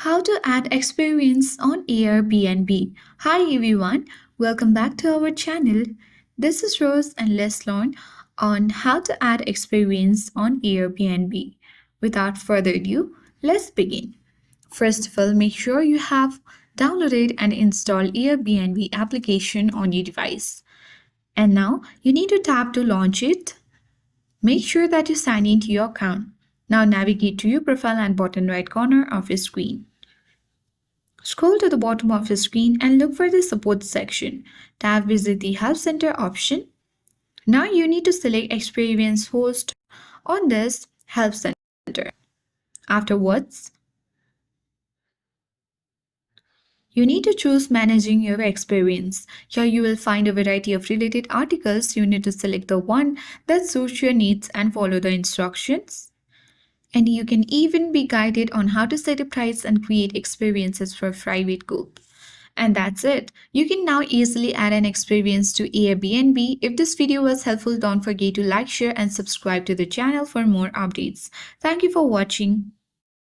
How to add experience on Airbnb. Hi everyone, welcome back to our channel. This is Rose and let's learn on how to add experience on Airbnb. Without further ado, let's begin. First of all, make sure you have downloaded and installed Airbnb application on your device. And now you need to tap to launch it. Make sure that you sign into your account. Now navigate to your profile and bottom right corner of your screen. Scroll to the bottom of your screen and look for the support section. Tap visit the help center option. Now you need to select experience host on this help center. Afterwards, you need to choose managing your experience. Here you will find a variety of related articles. You need to select the one that suits your needs and follow the instructions. And you can even be guided on how to set a price and create experiences for a private group. And that's it. You can now easily add an experience to Airbnb. If this video was helpful, don't forget to like, share, and subscribe to the channel for more updates. Thank you for watching.